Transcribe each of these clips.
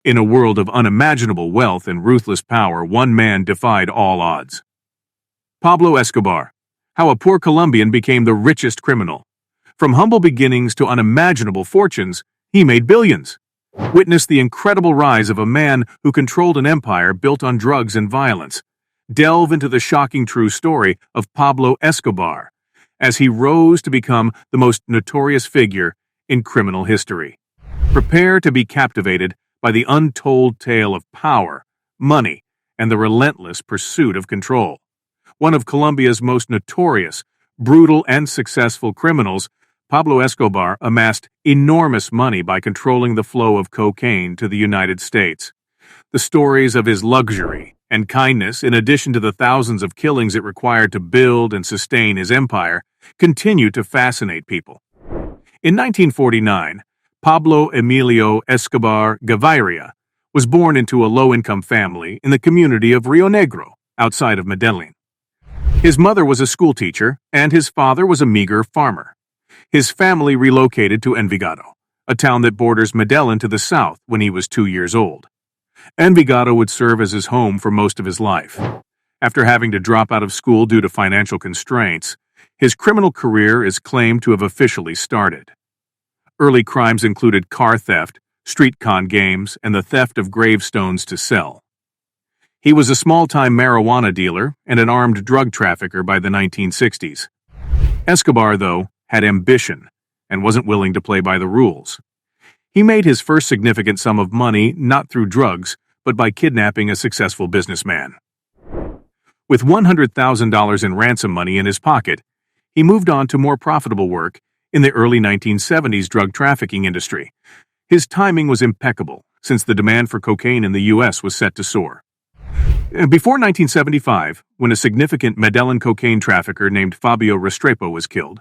In a world of unimaginable wealth and ruthless power, one man defied all odds. Pablo Escobar. How a poor Colombian became the richest criminal. From humble beginnings to unimaginable fortunes, he made billions. Witness the incredible rise of a man who controlled an empire built on drugs and violence. Delve into the shocking true story of Pablo Escobar as he rose to become the most notorious figure in criminal history. Prepare to be captivated by the untold tale of power, money, and the relentless pursuit of control. One of Colombia's most notorious, brutal, and successful criminals, Pablo Escobar amassed enormous money by controlling the flow of cocaine to the United States. The stories of his luxury and kindness, in addition to the thousands of killings it required to build and sustain his empire, continue to fascinate people. In 1949, Pablo Emilio Escobar Gaviria was born into a low-income family in the community of Rio Negro, outside of Medellin. His mother was a schoolteacher, and his father was a meager farmer. His family relocated to Envigado, a town that borders Medellin to the south, when he was 2 years old. Envigado would serve as his home for most of his life. After having to drop out of school due to financial constraints, his criminal career is claimed to have officially started. Early crimes included car theft, street con games, and the theft of gravestones to sell. He was a small-time marijuana dealer and an armed drug trafficker by the 1960s. Escobar, though, had ambition and wasn't willing to play by the rules. He made his first significant sum of money not through drugs, but by kidnapping a successful businessman. With $100,000 in ransom money in his pocket, he moved on to more profitable work in the early 1970s drug trafficking industry. His timing was impeccable, since the demand for cocaine in the U.S. was set to soar. Before 1975, when a significant Medellin cocaine trafficker named Fabio Restrepo was killed,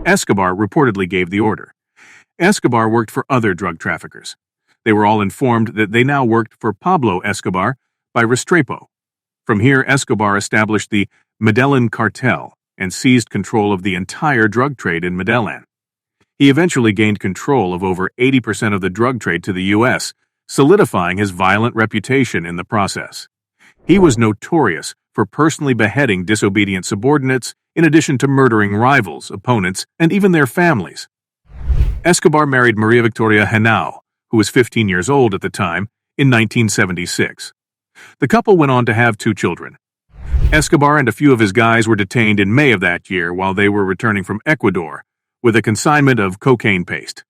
Escobar reportedly gave the order. Escobar worked for other drug traffickers. They were all informed that they now worked for Pablo Escobar by Restrepo. From here, Escobar established the Medellin cartel and seized control of the entire drug trade in Medellin. He eventually gained control of over 80% of the drug trade to the U.S., solidifying his violent reputation in the process. He was notorious for personally beheading disobedient subordinates, in addition to murdering rivals, opponents, and even their families. Escobar married Maria Victoria Henao, who was 15 years old at the time, in 1976. The couple went on to have 2 children. Escobar and a few of his guys were detained in May of that year while they were returning from Ecuador, with a consignment of cocaine paste.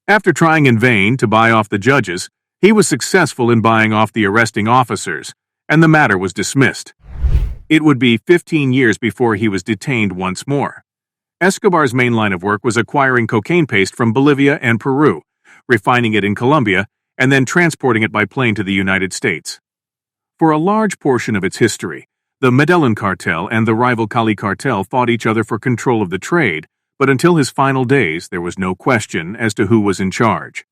After trying in vain to buy off the judges, he was successful in buying off the arresting officers, and the matter was dismissed. It would be 15 years before he was detained once more. Escobar's main line of work was acquiring cocaine paste from Bolivia and Peru, refining it in Colombia, and then transporting it by plane to the United States. For a large portion of its history, the Medellin cartel and the rival Cali cartel fought each other for control of the trade, but until his final days, there was no question as to who was in charge.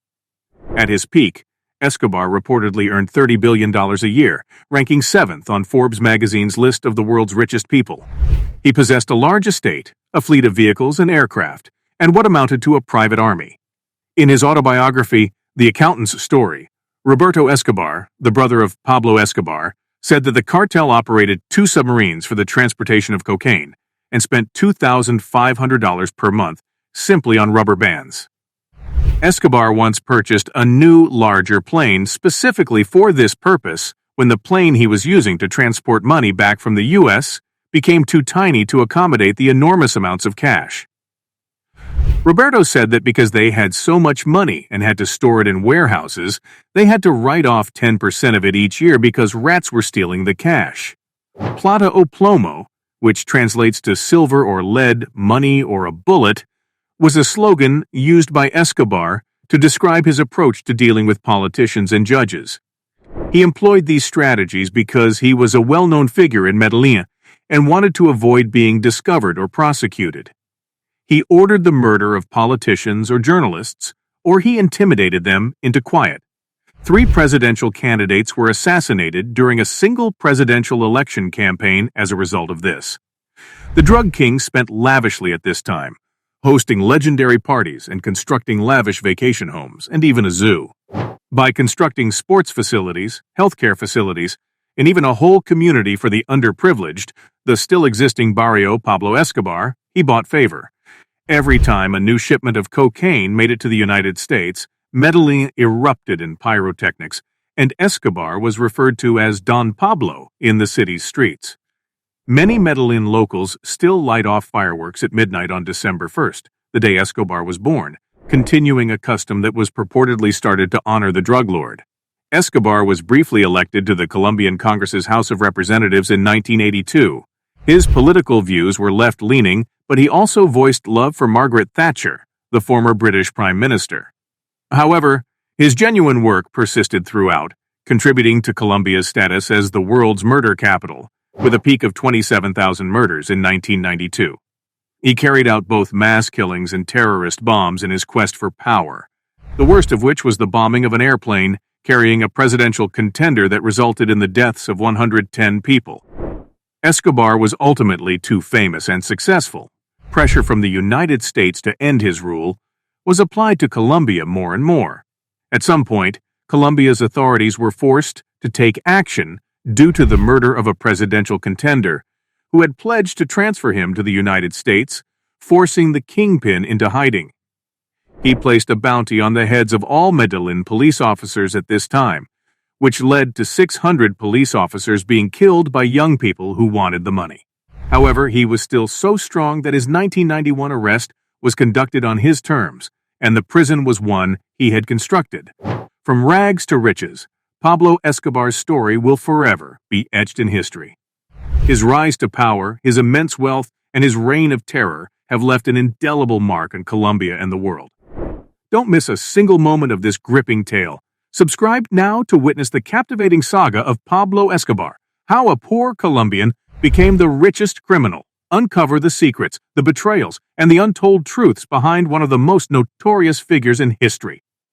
At his peak, Escobar reportedly earned $30 billion a year, ranking 7th on Forbes magazine's list of the world's richest people. He possessed a large estate, a fleet of vehicles and aircraft, and what amounted to a private army. In his autobiography, The Accountant's Story, Roberto Escobar, the brother of Pablo Escobar, said that the cartel operated 2 submarines for the transportation of cocaine and spent $2,500 per month simply on rubber bands. Escobar once purchased a new, larger plane specifically for this purpose when the plane he was using to transport money back from the U.S. became too tiny to accommodate the enormous amounts of cash. Roberto said that because they had so much money and had to store it in warehouses, they had to write off 10% of it each year because rats were stealing the cash. Plata o plomo, which translates to silver or lead, money or a bullet, was a slogan used by Escobar to describe his approach to dealing with politicians and judges. He employed these strategies because he was a well-known figure in Medellin and wanted to avoid being discovered or prosecuted. He ordered the murder of politicians or journalists, or he intimidated them into quiet. 3 presidential candidates were assassinated during a single presidential election campaign as a result of this. The drug king spent lavishly at this time, hosting legendary parties and constructing lavish vacation homes, and even a zoo. By constructing sports facilities, healthcare facilities, and even a whole community for the underprivileged, the still existing barrio Pablo Escobar, he bought favor. Every time a new shipment of cocaine made it to the United States, Medellin erupted in pyrotechnics, and Escobar was referred to as Don Pablo in the city's streets. Many Medellin locals still light off fireworks at midnight on December 1st, the day Escobar was born, continuing a custom that was purportedly started to honor the drug lord. Escobar was briefly elected to the Colombian Congress's House of Representatives in 1982. His political views were left-leaning, but he also voiced love for Margaret Thatcher, the former British Prime Minister. However, his genuine work persisted throughout, contributing to Colombia's status as the world's murder capital, with a peak of 27,000 murders in 1992. He carried out both mass killings and terrorist bombs in his quest for power, the worst of which was the bombing of an airplane carrying a presidential contender that resulted in the deaths of 110 people. Escobar was ultimately too famous and successful. Pressure from the United States to end his rule was applied to Colombia more and more. At some point, Colombia's authorities were forced to take action due to the murder of a presidential contender who had pledged to transfer him to the United States, forcing the kingpin into hiding. He placed a bounty on the heads of all Medellin police officers at this time, which led to 600 police officers being killed by young people who wanted the money. However, he was still so strong that his 1991 arrest was conducted on his terms, and the prison was one he had constructed. From rags to riches, Pablo Escobar's story will forever be etched in history. His rise to power, his immense wealth, and his reign of terror have left an indelible mark on Colombia and the world. Don't miss a single moment of this gripping tale. Subscribe now to witness the captivating saga of Pablo Escobar, how a poor Colombian became the richest criminal. Uncover the secrets, the betrayals, and the untold truths behind one of the most notorious figures in history.